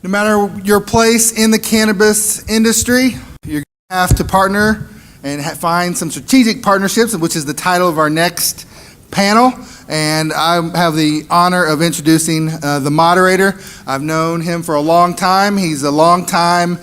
No matter your place in the cannabis industry, you're going to have to partner and find some strategic partnerships, which is the title of our next panel. And I have the honor of introducing the moderator. I've known him for a long time. He's a long-time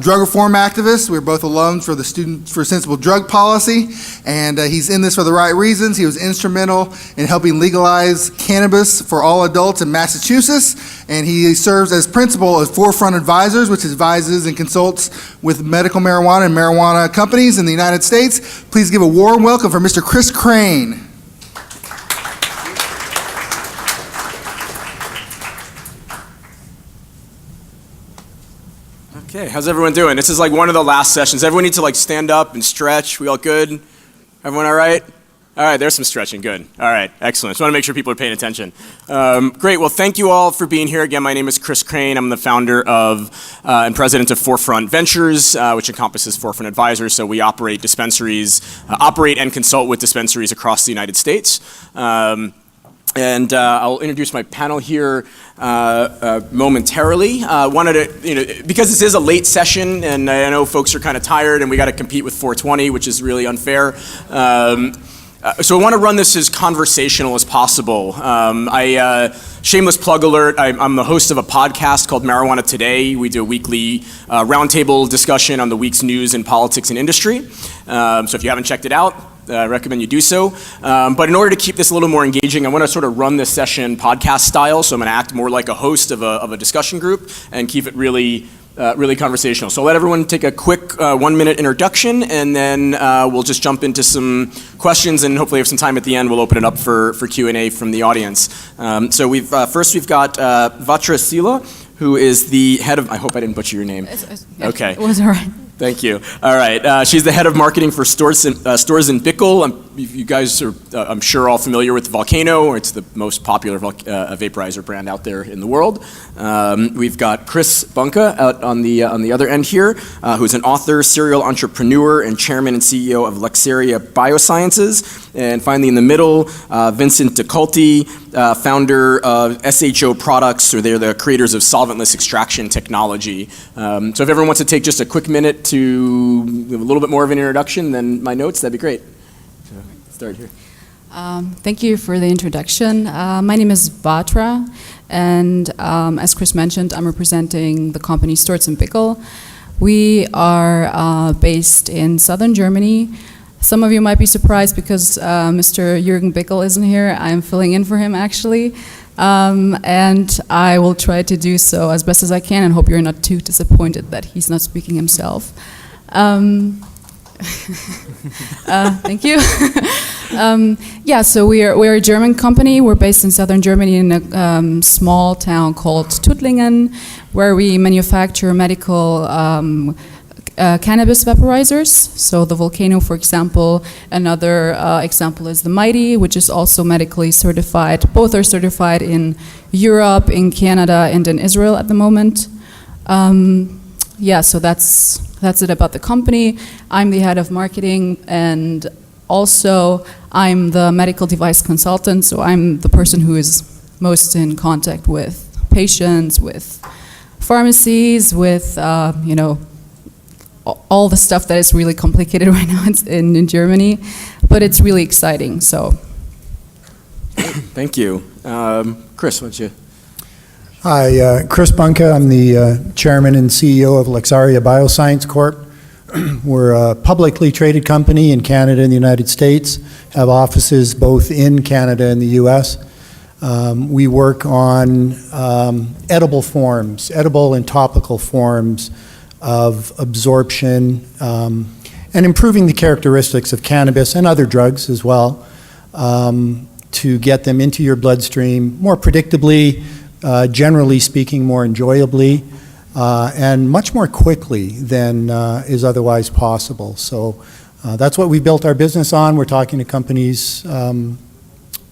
drug reform activist. We're both alums for the Student for Sensible Drug Policy, and he's in this for the right reasons. He was instrumental in helping legalize cannabis for all adults in Massachusetts, and he serves as principal of Forefront Advisors, which advises and consults with medical marijuana and marijuana companies in the United States. Please give a warm welcome for Mr. Kris Krane. Okay, how's everyone doing? This is like one of the last sessions. Everyone needs to like stand up and stretch. We all good? Everyone all right? All right, there's some stretching, good. All right, excellent. Just want to make sure people are paying attention. Great, well thank you all for being here. Again, my name is Kris Krane. I'm the founder of and president of Forefront Ventures, which encompasses Forefront Advisors. So we operate dispensaries, operate and consult with dispensaries across the United States. And I'll introduce my panel here momentarily. Wanted to, because this is a late session, and I know folks are kind of tired, and we got to compete with 420, which is really unfair. So I want to run this as conversational as possible. Shameless plug alert, I'm the host of a podcast called Marijuana Today. We do a weekly roundtable discussion on the week's news in politics and industry. So if you haven't checked it out, I recommend you do so. But in order to keep this a little more engaging, I want to sort of run this session podcast style. So I'm going to act more like a host of a discussion group and keep it really conversational. So I'll let everyone take a quick 1-minute introduction, and then we'll just jump into some questions, and hopefully if some time at the end, we'll open it up for Q&A from the audience. So we've got Vatra Sila, who is the head of, I hope I didn't butcher your name. Okay. It was all right. Thank you. All right. She's the head of marketing for Stores in Bickle. You guys are, I'm sure, all familiar with Volcano. It's the most popular vaporizer brand out there in the world. We've got Chris Bunka out on the other end here, who's an author, serial entrepreneur, and chairman and CEO of Lexaria Biosciences. And finally, in the middle, Vincent DeColti, founder of SHO Products, or they're the creators of solventless extraction technology. So if everyone wants to take just a quick minute to give a little bit more of an introduction than my notes, that'd be great. So let's start here. Thank you for the introduction. My name is Vatra, and as Chris mentioned, I'm representing the company Stores in Bickle. We are based in southern Germany. Some of you might be surprised because Mr. Jürgen Bickle isn't here. I'm filling in for him, actually. And I will try to do so as best as I can, and hope you're not too disappointed that he's not speaking himself. Thank you. Yeah, so we're a German company. We're based in southern Germany in a small town called Tuttlingen, where we manufacture medical cannabis vaporizers. So the Volcano, for example. Another example is the Mighty, which is also medically certified. Both are certified in Europe, in Canada, and in Israel at the moment. Yeah, so that's it about the company. I'm the head of marketing, and also I'm the medical device consultant. So I'm the person who is most in contact with patients, with pharmacies, with all the stuff that is really complicated right now in Germany, but it's really exciting. So, thank you, Chris. Why don't you? Hi, Chris Bunka. I'm the chairman and CEO of Lexaria Bioscience Corp. We're a publicly traded company in Canada and the United States. Have offices both in Canada and the U.S. We work on edible and topical forms of absorption and improving the characteristics of cannabis and other drugs as well, to get them into your bloodstream more predictably, generally speaking more enjoyably, and much more quickly than is otherwise possible. So that's what we built our business on. We're talking to companies in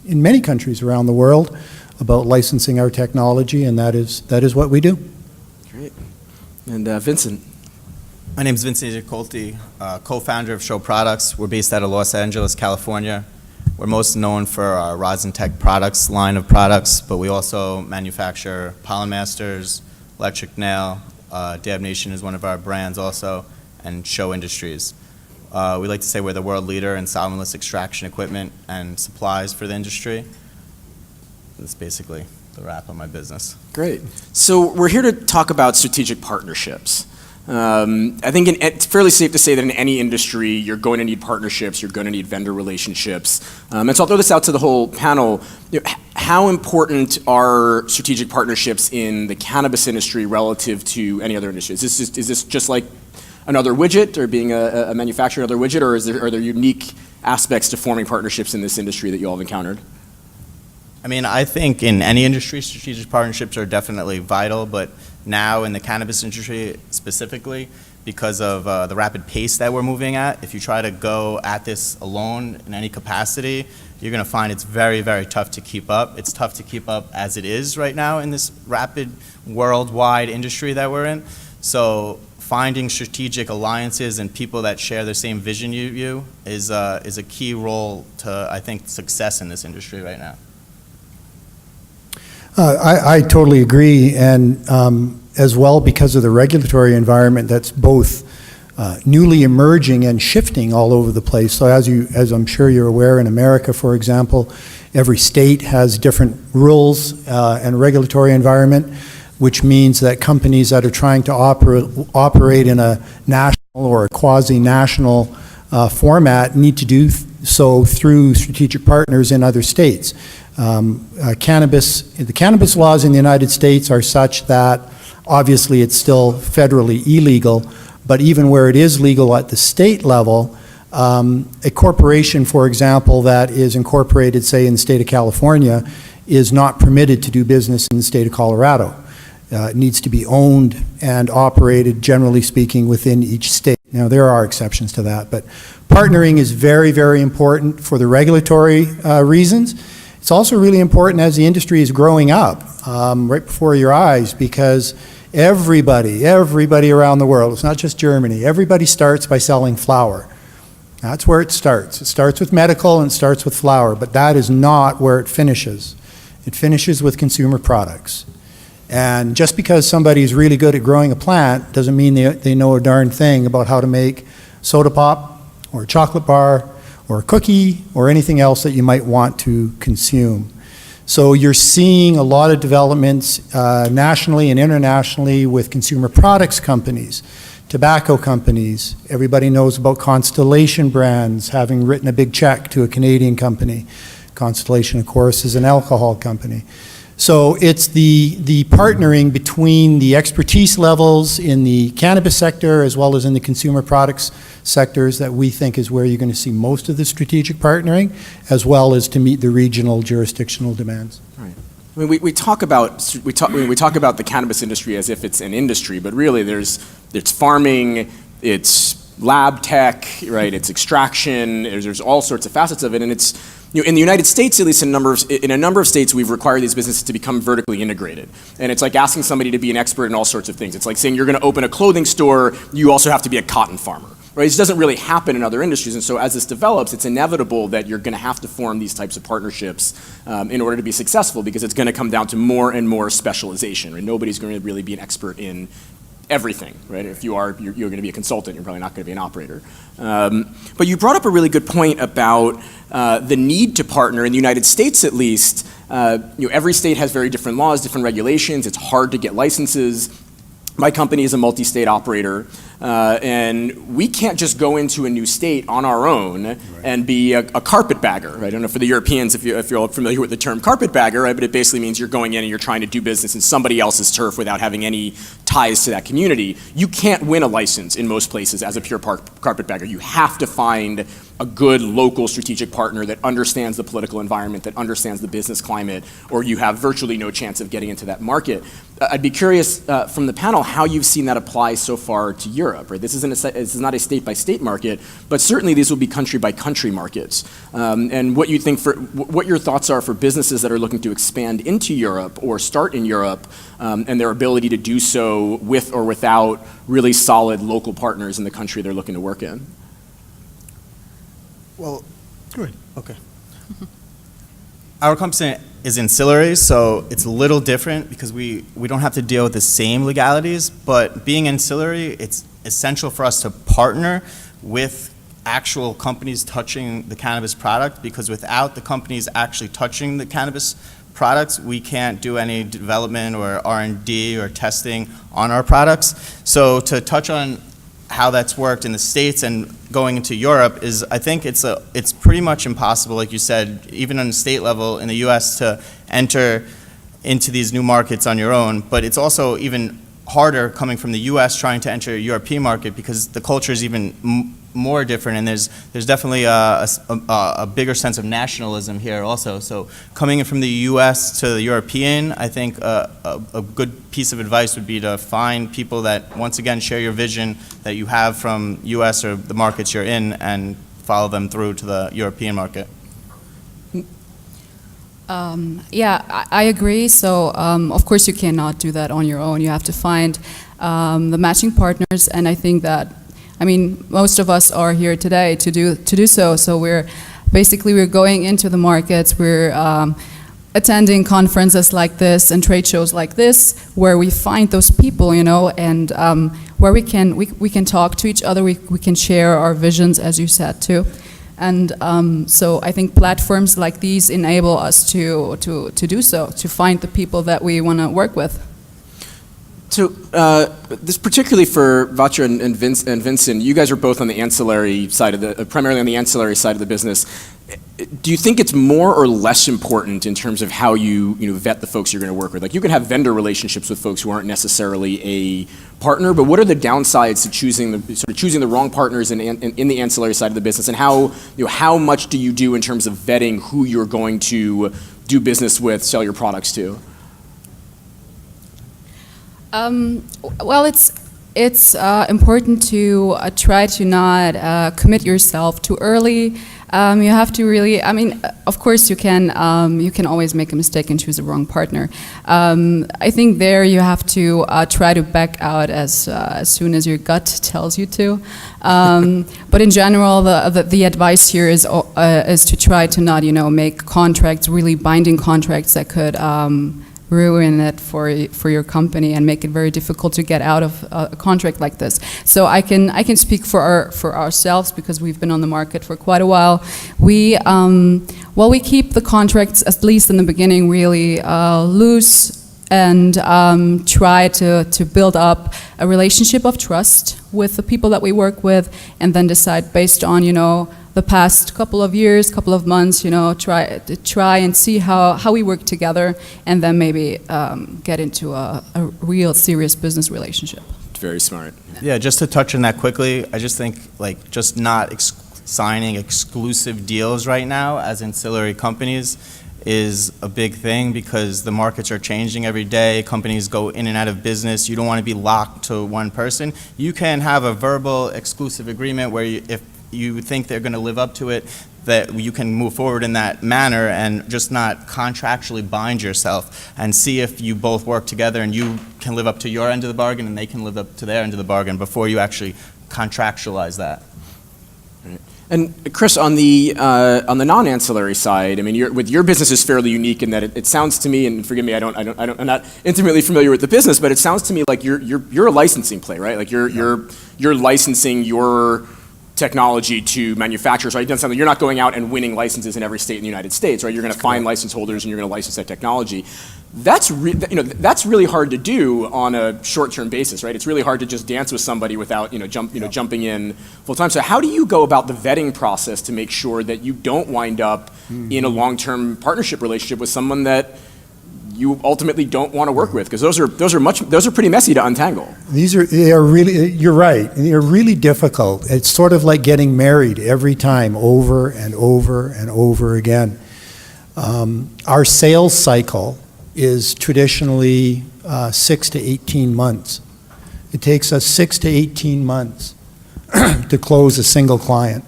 many countries around the world about licensing our technology, and that is what we do. Great. And Vincent. My name is Vincent DeColti, co-founder of SHO Products. We're based out of Los Angeles, California. We're most known for our rosin tech products line of products, but we also manufacture pollen masters, Electric Nail, Dab Nation is one of our brands also, and Show Industries. We like to say we're the world leader in solventless extraction equipment and supplies for the industry. That's basically the wrap on my business. Great. So we're here to talk about strategic partnerships. I think it's fairly safe to say that in any industry, you're going to need partnerships, you're going to need vendor relationships. And so I'll throw this out to the whole panel. How important are strategic partnerships in the cannabis industry relative to any other industry? Is this just like another widget, or being a manufacturer of another widget, or are there unique aspects to forming partnerships in this industry that you all have encountered? I mean, I think in any industry, strategic partnerships are definitely vital, but now in the cannabis industry specifically, because of the rapid pace that we're moving at, if you try to go at this alone in any capacity, you're going to find it's very, very tough to keep up. It's tough to keep up as it is right now in this rapid worldwide industry that we're in. So finding strategic alliances and people that share the same vision you is a key role to, I think, success in this industry right now. I totally agree, and as well because of the regulatory environment that's both newly emerging and shifting all over the place. So as I'm sure you're aware, in America, for example, every state has different rules and regulatory environment, which means that companies that are trying to operate in a national or a quasi-national format need to do so through strategic partners in other states. The cannabis laws in the United States are such that obviously it's still federally illegal, but even where it is legal at the state level, a corporation, for example, that is incorporated, say, in the state of California, is not permitted to do business in the state of Colorado. It needs to be owned and operated, generally speaking, within each state. Now, there are exceptions to that, but partnering is very, very important for the regulatory reasons. It's also really important as the industry is growing up right before your eyes, because everybody around the world, it's not just Germany, everybody starts by selling flour. That's where it starts. It starts with medical and it starts with flour, but that is not where it finishes. It finishes with consumer products. And just because somebody is really good at growing a plant doesn't mean they know a darn thing about how to make soda pop or a chocolate bar or a cookie or anything else that you might want to consume. So you're seeing a lot of developments nationally and internationally with consumer products companies, tobacco companies. Everybody knows about Constellation Brands having written a big check to a Canadian company. Constellation, of course, is an alcohol company. So it's the partnering between the expertise levels in the cannabis sector as well as in the consumer products sectors that we think is where you're going to see most of the strategic partnering, as well as to meet the regional jurisdictional demands. Right. I mean, we talk about the cannabis industry as if it's an industry, but really it's farming, it's lab tech, right? It's extraction. There's all sorts of facets of it, and it's, you know, in the United States, at least in a number of states, we've required these businesses to become vertically integrated. And it's like asking somebody to be an expert in all sorts of things. It's like saying you're going to open a clothing store, you also have to be a cotton farmer. Right? This doesn't really happen in other industries, and so as this develops, it's inevitable that you're going to have to form these types of partnerships in order to be successful, because it's going to come down to more and more specialization. Right? Nobody's going to really be an expert in everything, right? If you are, you're going to be a consultant. You're probably not going to be an operator. But you brought up a really good point about the need to partner in the United States, at least. Every state has very different laws, different regulations. It's hard to get licenses. My company is a multi-state operator, and we can't just go into a new state on our own and be a carpetbagger. Right? I don't know for the Europeans if you're all familiar with the term carpetbagger, right? But it basically means you're going in and you're trying to do business in somebody else's turf without having any ties to that community. You can't win a license in most places as a pure carpetbagger. You have to find a good local strategic partner that understands the political environment, that understands the business climate, or you have virtually no chance of getting into that market. I'd be curious from the panel how you've seen that apply so far to Europe. Right? This is not a state-by-state market, but certainly these will be country-by-country markets. And what you think what your thoughts are for businesses that are looking to expand into Europe or start in Europe, and their ability to do so with or without really solid local partners in the country they're looking to work in. Well, good. Okay. Our company is ancillary, so it's a little different because we don't have to deal with the same legalities, but being ancillary, it's essential for us to partner with actual companies touching the cannabis product, because without the companies actually touching the cannabis products, we can't do any development or R&D or testing on our products. So to touch on how that's worked in the States and going into Europe is, I think it's pretty much impossible, like you said, even on the state level in the US to enter into these new markets on your own, but it's also even harder coming from the US trying to enter a European market because the culture is even more different, and there's definitely a bigger sense of nationalism here also. So coming in from the US to the European, I think a good piece of advice would be to find people that, once again, share your vision that you have from US or the markets you're in and follow them through to the European market. Yeah, I agree. So, of course, you cannot do that on your own. You have to find the matching partners, and I think that, I mean, most of us are here today to do so. So we're going into the markets. We're attending conferences like this and trade shows like this, where we find those people, you know, and where we can talk to each other. We can share our visions, as you said too. And so I think platforms like these enable us to do so, to find the people that we want to work with. So this particularly for Vatra and Vincent, you guys are both on the ancillary side of the, primarily on the ancillary side of the business. Do you think it's more or less important in terms of how you vet the folks you're going to work with? Like, you can have vendor relationships with folks who aren't necessarily a partner, but what are the downsides to choosing the wrong partners in the ancillary side of the business, and how much do you do in terms of vetting who you're going to do business with, sell your products to? Well, it's important to try to not commit yourself too early. You have to really, I mean, of course you can always make a mistake and choose the wrong partner. I think there you have to try to back out as soon as your gut tells you to. But in general, the advice here is to try to not, make contracts, really binding contracts that could ruin it for your company and make it very difficult to get out of a contract like this. So I can speak for ourselves, because we've been on the market for quite a while. We keep the contracts, at least in the beginning, really loose, and try to build up a relationship of trust with the people that we work with, and then decide based on the past couple of years, couple of months, try and see how we work together, and then maybe get into a real serious business relationship. Very smart. Yeah, just to touch on that quickly, I just think just not signing exclusive deals right now as ancillary companies is a big thing, because the markets are changing every day. Companies go in and out of business. You don't want to be locked to one person. You can have a verbal exclusive agreement where if you think they're going to live up to it, that you can move forward in that manner, and just not contractually bind yourself, and see if you both work together and you can live up to your end of the bargain and they can live up to their end of the bargain before you actually contractualize that. Right. And Kris, on the non-ancillary side, I mean, your business is fairly unique in that it sounds to me, and forgive me, I'm not intimately familiar with the business, but it sounds to me like you're a licensing play, right? Like you're licensing your technology to manufacturers, right? You're not going out and winning licenses in every state in the United States, right? You're going to find license holders and you're going to license that technology. That's really hard to do on a short-term basis, right? It's really hard to just dance with somebody without jumping in full time. So how do you go about the vetting process to make sure that you don't wind up in a long-term partnership relationship with someone that you ultimately don't want to work with? Because those are pretty messy to untangle. They are really, you're right, they're really difficult. It's sort of like getting married every time, over and over and over again. Our sales cycle is traditionally 6 to 18 months. It takes us 6 to 18 months to close a single client,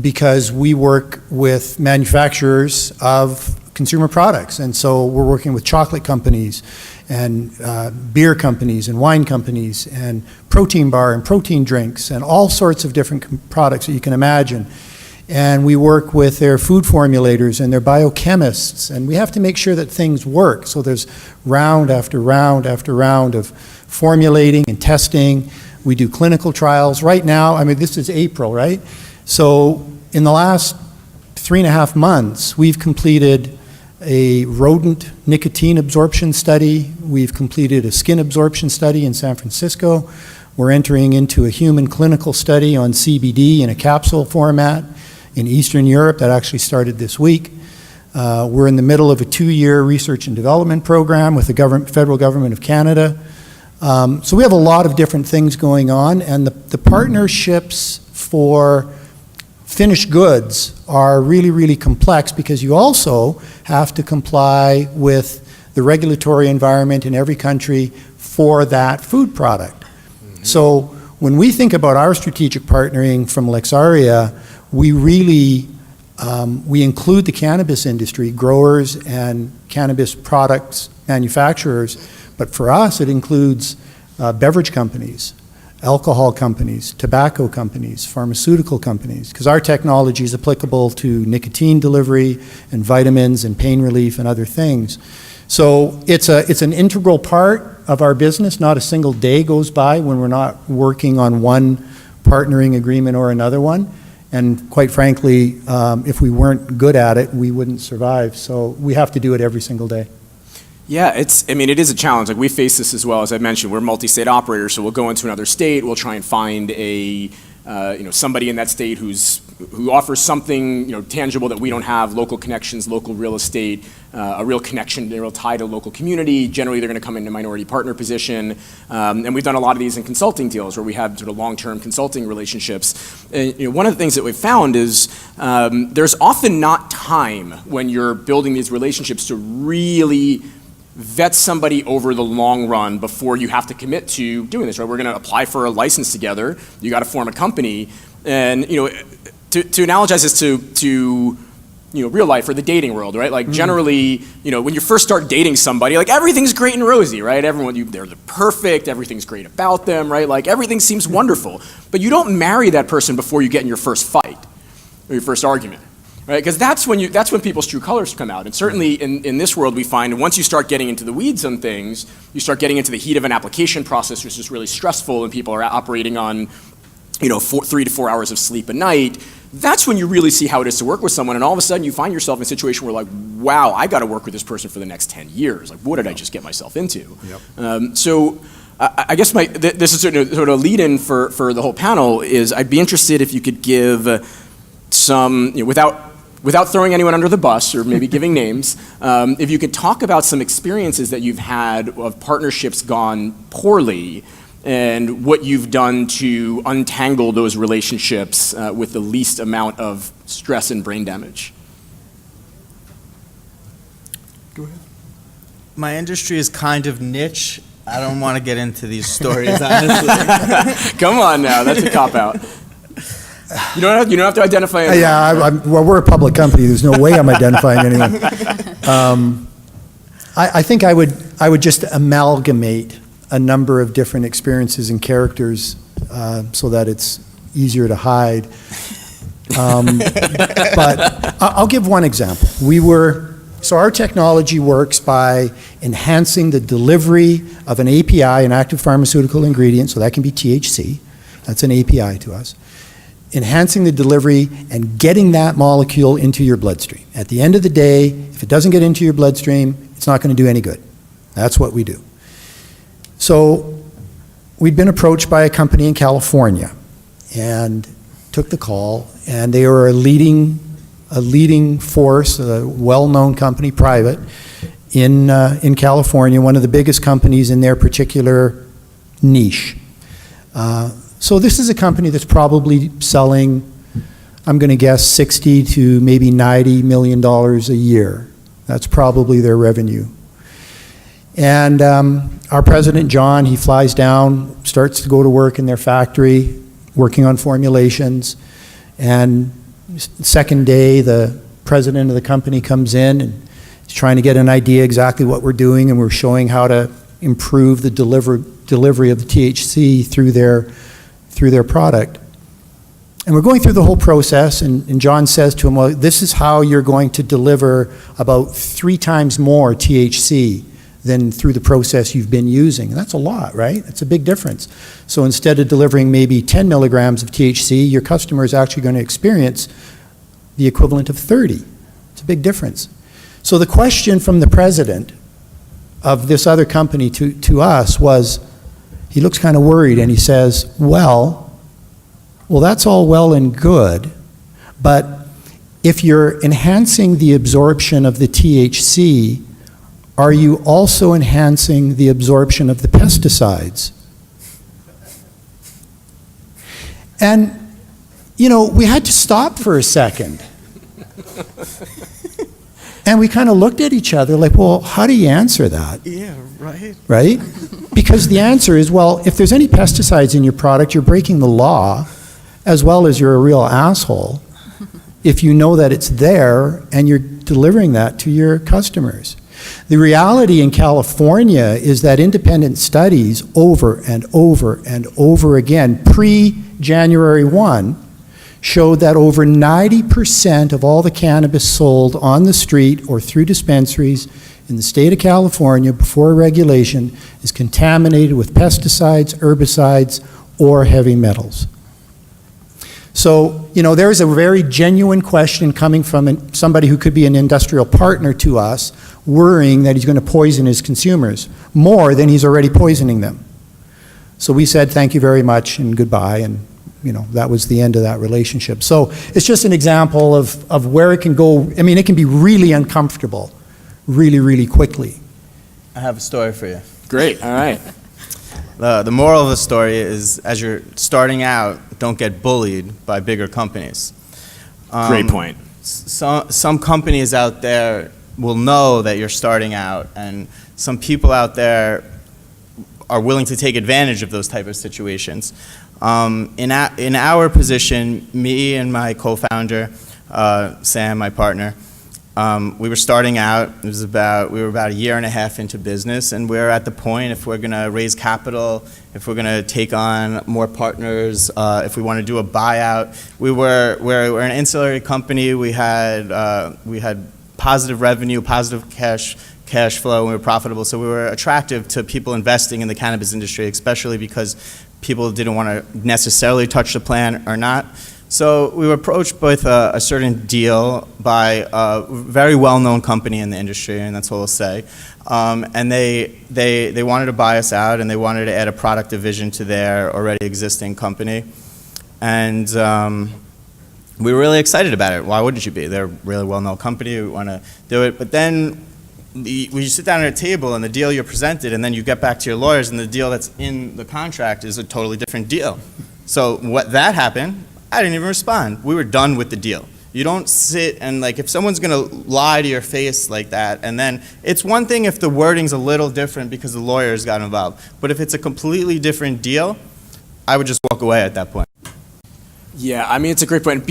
because we work with manufacturers of consumer products, and so we're working with chocolate companies and beer companies and wine companies and protein bar and protein drinks and all sorts of different products that you can imagine. And we work with their food formulators and their biochemists, and we have to make sure that things work. So there's round after round after round of formulating and testing. We do clinical trials. Right now, I mean, this is April, right? So in the last 3.5 months, we've completed a rodent nicotine absorption study. We've completed a skin absorption study in San Francisco. We're entering into a human clinical study on CBD in a capsule format in Eastern Europe that actually started this week. We're in the middle of a 2-year research and development program with the federal government of Canada. So we have a lot of different things going on, and the partnerships for finished goods are really, really complex because you also have to comply with the regulatory environment in every country for that food product. Mm-hmm. So when we think about our strategic partnering from Lexaria, we really we include the cannabis industry, growers and cannabis products manufacturers, but for us it includes beverage companies, alcohol companies, tobacco companies, pharmaceutical companies, because our technology is applicable to nicotine delivery and vitamins and pain relief and other things. So it's an integral part of our business. Not a single day goes by when we're not working on one partnering agreement or another one. And quite frankly, if we weren't good at it, we wouldn't survive. So we have to do it every single day. Yeah, it is a challenge. Like, we face this as well. As I mentioned, we're multi-state operators, so we'll go into another state, we'll try and find somebody in that state who offers something, tangible that we don't have, local connections, local real estate, a real connection, a real tie to local community. Generally, they're going to come in a minority partner position. And we've done a lot of these in consulting deals where we have sort of long-term consulting relationships. And, one of the things that we've found is there's often not time when you're building these relationships to really vet somebody over the long run before you have to commit to doing this, right? We're going to apply for a license together. You got to form a company. And, to analogize this to real life or the dating world, right? Like, generally, when you first start dating somebody, like, everything's great and rosy, right? They're perfect, everything's great about them, right? Like, everything seems wonderful. But you don't marry that person before you get in your first fight or your first argument, right? Because that's when people's true colors come out. And certainly in this world, we find once you start getting into the weeds on things, you start getting into the heat of an application process, which is really stressful, and people are operating on 3 to 4 hours of sleep a night. That's when you really see how it is to work with someone, and all of a sudden you find yourself in a situation where, like, wow, I got to work with this person for the next 10 years. Like, what did I just get myself into? Yep. So I guess this is sort of a lead-in for the whole panel. Is I'd be interested if you could give some, without throwing anyone under the bus or maybe giving names, if you could talk about some experiences that you've had of partnerships gone poorly, and what you've done to untangle those relationships with the least amount of stress and brain damage. Go ahead. My industry is kind of niche. I don't want to get into these stories, honestly. Come on now, that's a cop-out. You don't have to identify anyone. Yeah, well, we're a public company. There's no way I'm identifying anyone. I think I would just amalgamate a number of different experiences and characters so that it's easier to hide. But I'll give one example. So our technology works by enhancing the delivery of an API, an active pharmaceutical ingredient, so that can be THC. That's an API to us. Enhancing the delivery and getting that molecule into your bloodstream. At the end of the day, if it doesn't get into your bloodstream, it's not going to do any good. That's what we do. So we'd been approached by a company in California and took the call, and they were a leading force, a well-known company, private, in California, one of the biggest companies in their particular niche. So this is a company that's probably selling, I'm going to guess, $60 to maybe $90 million a year. That's probably their revenue. And our president, John, he flies down, starts to go to work in their factory, working on formulations. And second day, the president of the company comes in and he's trying to get an idea exactly what we're doing, and we're showing how to improve the delivery of the THC through their product. And we're going through the whole process, and John says to him, well, this is how you're going to deliver about 3 times more THC than through the process you've been using. And that's a lot, right? That's a big difference. So instead of delivering maybe 10 milligrams of THC, your customer is actually going to experience the equivalent of 30. It's a big difference. So the question from the president of this other company to us was, he looks kind of worried and he says, well, that's all well and good, but if you're enhancing the absorption of the THC, are you also enhancing the absorption of the pesticides? And, you know, we had to stop for a second. And we kind of looked at each other like, well, how do you answer that? Yeah, right. Right? Because the answer is, well, if there's any pesticides in your product, you're breaking the law, as well as you're a real asshole if you know that it's there and you're delivering that to your customers. The reality in California is that independent studies over and over and over again, pre-January 1, showed that over 90% of all the cannabis sold on the street or through dispensaries in the state of California before regulation is contaminated with pesticides, herbicides, or heavy metals. So, you know, there is a very genuine question coming from somebody who could be an industrial partner to us, worrying that he's going to poison his consumers more than he's already poisoning them. So we said thank you very much and goodbye, and you know, that was the end of that relationship. So it's just an example of where it can go. I mean, it can be really uncomfortable really, really quickly. I have a story for you. Great, all right. The moral of the story is, as you're starting out, don't get bullied by bigger companies. Great point. Some companies out there will know that you're starting out, and some people out there are willing to take advantage of those type of situations. In our position, me and my co-founder, Sam, my partner, we were starting out. We were about a year and a half into business, and we're at the point, if we're going to raise capital, if we're going to take on more partners, if we want to do a buyout. We're an ancillary company. We had positive revenue, positive cash flow, and we were profitable. So we were attractive to people investing in the cannabis industry, especially because people didn't want to necessarily touch the plant or not. So we were approached with a certain deal by a very well-known company in the industry, and that's all I'll say. And they wanted to buy us out, and they wanted to add a product division to their already existing company. And we were really excited about it. Why wouldn't you be? They're a really well-known company. We want to do it. But then when you sit down at a table and the deal you're presented, and then you get back to your lawyers, and the deal that's in the contract is a totally different deal. So what that happened, I didn't even respond. We were done with the deal. You don't sit and, like, if someone's gonna lie to your face like that, and then it's one thing if the wording's a little different because the lawyers got involved, but if it's a completely different deal, I would just walk away at that point. Yeah, I mean, it's a great point.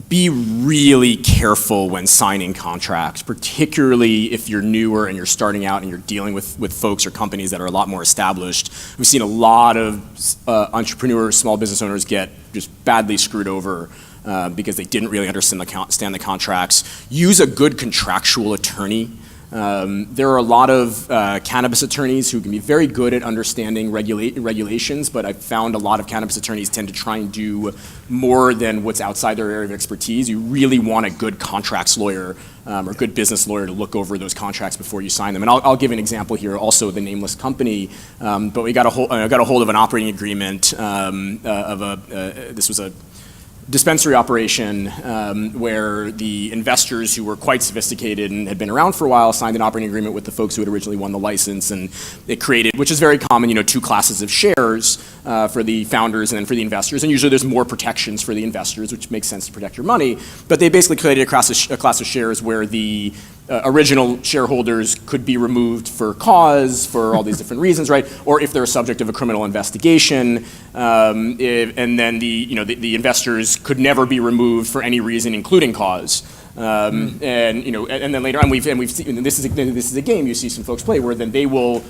Be really careful when signing contracts, particularly if you're newer and you're starting out and you're dealing with folks or companies that are a lot more established. We've seen a lot of entrepreneurs, small business owners get just badly screwed over because they didn't really understand the contracts. Use a good contractual attorney. There are a lot of cannabis attorneys who can be very good at understanding regulations, but I've found a lot of cannabis attorneys tend to try and do more than what's outside their area of expertise. You really want a good contracts lawyer or good business lawyer to look over those contracts before you sign them. And I'll give an example here, also the nameless company, but we got a hold of an operating agreement this was a dispensary operation where the investors, who were quite sophisticated and had been around for a while, signed an operating agreement with the folks who had originally won the license, and it created, which is very common, two classes of shares for the founders and then for the investors, and usually there's more protections for the investors, which makes sense to protect your money, but they basically created a class of shares where the original shareholders could be removed for cause, for all these different reasons, right? Or if they're a subject of a criminal investigation, and then the investors could never be removed for any reason, including cause. And then later on, we've seen, and this is a game you see some folks play, where then they will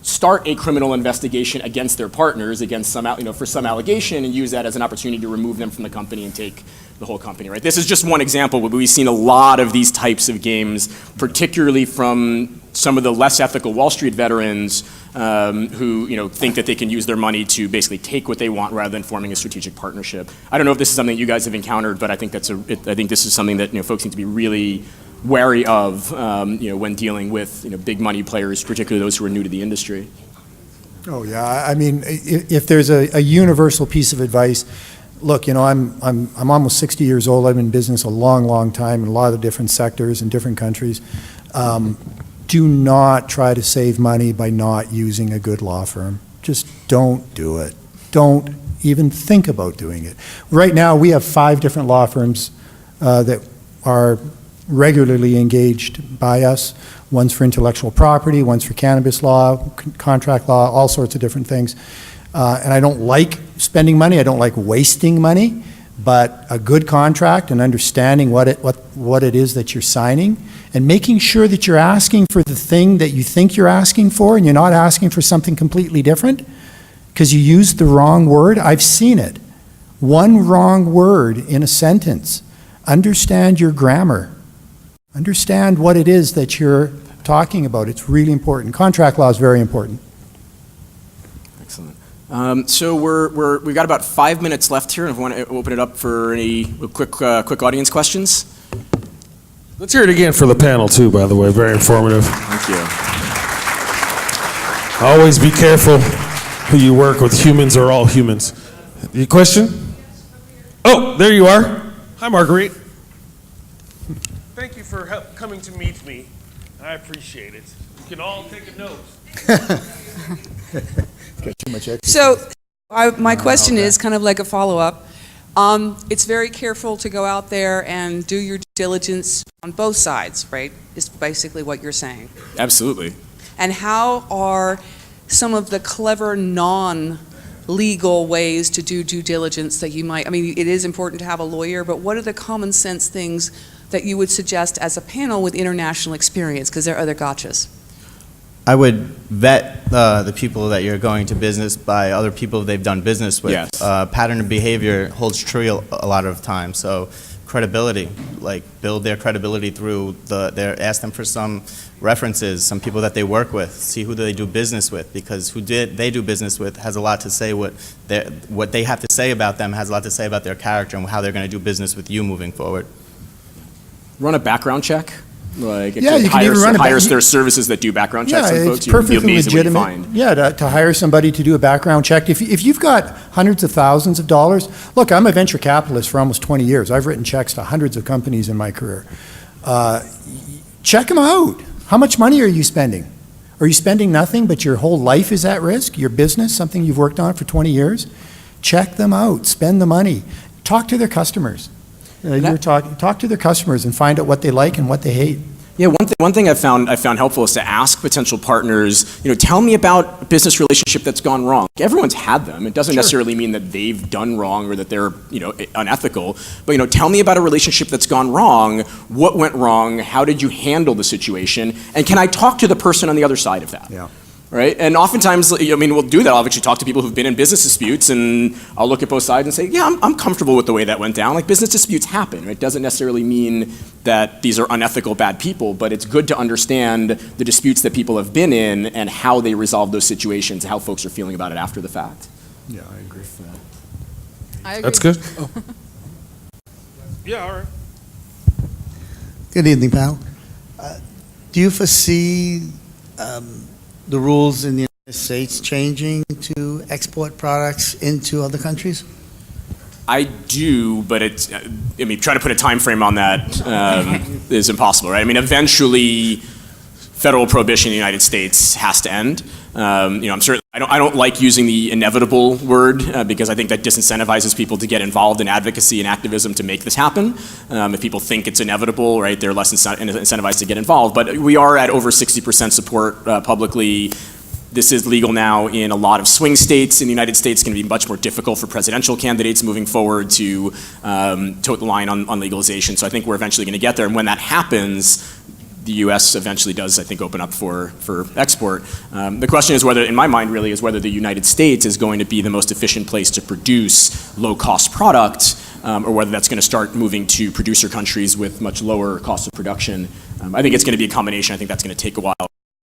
start a criminal investigation against their partners, against some, for some allegation, and use that as an opportunity to remove them from the company and take the whole company, right? This is just one example, but we've seen a lot of these types of games, particularly from some of the less ethical Wall Street veterans who think that they can use their money to basically take what they want rather than forming a strategic partnership. I don't know if this is something you guys have encountered, but I think I think this is something that folks need to be really wary of, when dealing with big money players, particularly those who are new to the industry. Oh yeah, I mean, if there's a universal piece of advice, look, I'm almost 60 years old. I've been in business a long, long time in a lot of different sectors in different countries. Do not try to save money by not using a good law firm. Just don't do it. Don't even think about doing it. Right now, we have 5 different law firms that are regularly engaged by us. One's for intellectual property, one's for cannabis law, contract law, all sorts of different things. And I don't like spending money. I don't like wasting money. But a good contract and understanding what it is that you're signing and making sure that you're asking for the thing that you think you're asking for and you're not asking for something completely different because you used the wrong word. I've seen it. One wrong word in a sentence. Understand your grammar. Understand what it is that you're talking about. It's really important. Contract law is very important. Excellent. So we've got about 5 minutes left here, and I want to open it up for any quick audience questions. Let's hear it again for the panel too, by the way. Very informative. Thank you. Always be careful who you work with. Humans are all humans. Your question? Oh, there you are. Hi, Marguerite. Thank you for coming to meet me. I appreciate it. You can all take a note. So my question is kind of like a follow-up. It's very careful to go out there and do your due diligence on both sides, right? Is basically what you're saying. Absolutely. And how are some of the clever non-legal ways to do due diligence that you might, I mean, it is important to have a lawyer, but what are the common sense things that you would suggest as a panel with international experience? Because there are other gotchas. I would vet the people that you're going to business by other people they've done business with. Yes. Pattern of behavior holds true a lot of times. So credibility, like build their credibility through ask them for some references, some people that they work with, see who they do business with, because who they do business with has a lot to say. What they have to say about them has a lot to say about their character and how they're going to do business with you moving forward. Run a background check. Like if Yeah, you can even run hires their services that do background checks on folks, it's you'd be perfectly amazed at what you legitimate. find. Yeah, to hire somebody to do a background check. If you've got hundreds of thousands of dollars, look, I'm a venture capitalist for almost 20 years. I've written checks to hundreds of companies in my career. Check them out. How much money are you spending? Are you spending nothing, but your whole life is at risk? Your business, something you've worked on for 20 years? Check them out. Spend the money. Talk to their customers. Talk to their customers and find out what they like and what they hate. Yeah, one thing I found helpful is to ask potential partners, tell me about a business relationship that's gone wrong. Everyone's had them. It doesn't necessarily mean that they've done wrong or that they're, unethical. But, tell me about a relationship that's gone wrong. What went wrong? How did you handle the situation? And can I talk to the person on the other side of that? Yeah. Right? And oftentimes, we'll do that. I'll actually talk to people who've been in business disputes, and I'll look at both sides and say, yeah, I'm comfortable with the way that went down. Like, business disputes happen. It doesn't necessarily mean that these are unethical, bad people, but it's good to understand the disputes that people have been in and how they resolve those situations, how folks are feeling about it after the fact. Yeah, I agree with that. I agree. That's good. Yeah, all right. Good evening, panel. Do you foresee the rules in the United States changing to export products into other countries? I do, but it's, trying to put a time frame on that is impossible, right? Eventually, federal prohibition in the United States has to end. I'm certain, I don't like using the inevitable word because I think that disincentivizes people to get involved in advocacy and activism to make this happen. If people think it's inevitable, right, they're less incentivized to get involved. But we are at over 60% support publicly. This is legal now in a lot of swing states in the United States. It's going to be much more difficult for presidential candidates moving forward to toe the line on legalization. So I think we're eventually going to get there. And when that happens, the U.S. eventually does, I think, open up for export. The question is whether, in my mind, really, is whether the United States is going to be the most efficient place to produce low-cost products, or whether that's going to start moving to producer countries with much lower cost of production. I think it's going to be a combination. I think that's going to take a while.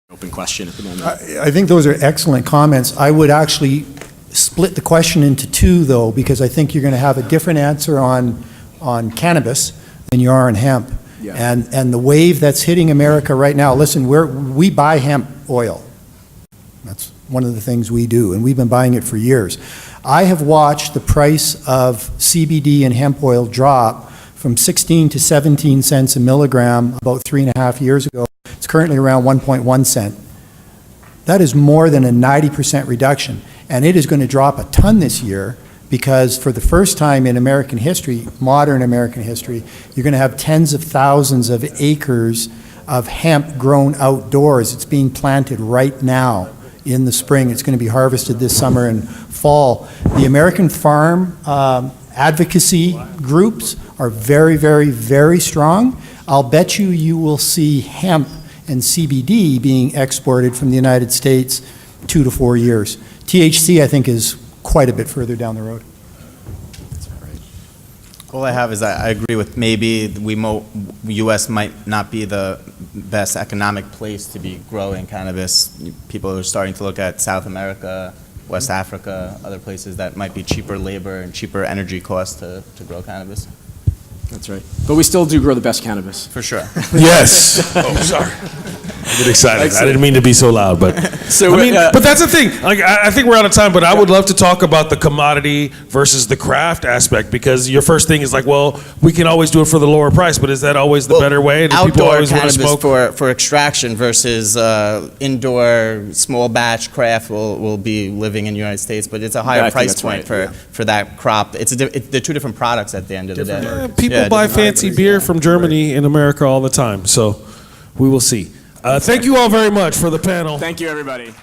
Open question at the moment. I think those are excellent comments. I would actually split the question into two, though, because I think you're going to have a different answer on cannabis than you are on hemp. Yeah. And the wave that's hitting America right now, listen, we buy hemp oil. That's one of the things we do, and we've been buying it for years. I have watched the price of CBD and hemp oil drop from 16 to 17 cents a milligram about 3.5 years ago. It's currently around 1.1 cent. That is more than a 90% reduction, and it is going to drop a ton this year, because for the first time in American history, modern American history, you're going to have tens of thousands of acres of hemp grown outdoors. It's being planted right now in the spring. It's going to be harvested this summer and fall. The American farm advocacy groups are very, very, very strong. I'll bet you will see hemp and CBD being exported from the United States 2 to 4 years. THC, I think, is quite a bit further down the road. All I have is I agree with maybe U.S. might not be the best economic place to be growing cannabis. People are starting to look at South America, West Africa, other places that might be cheaper labor and cheaper energy costs to grow cannabis. That's right. But we still do grow the best cannabis. For sure. Yes. Oh, sorry. I get excited. Excellent. I didn't mean to be so loud, but So, I mean, but that's the thing. Like, I think we're out of time, but I would love to talk about the commodity versus the craft aspect, because your first thing is like, well, we can always do it for the lower price, but is that always the better way? Do people Outdoor always want to cannabis smoke? for extraction versus indoor small batch craft will be living in the United States, but it's a Yeah, I higher think price that's point right, for that crop. They're two different products at the end of the day. People Yeah, buy different fancy markets. beer from Germany in America all the time, so we will see. Thank you all very much for the panel. Thank you, everybody.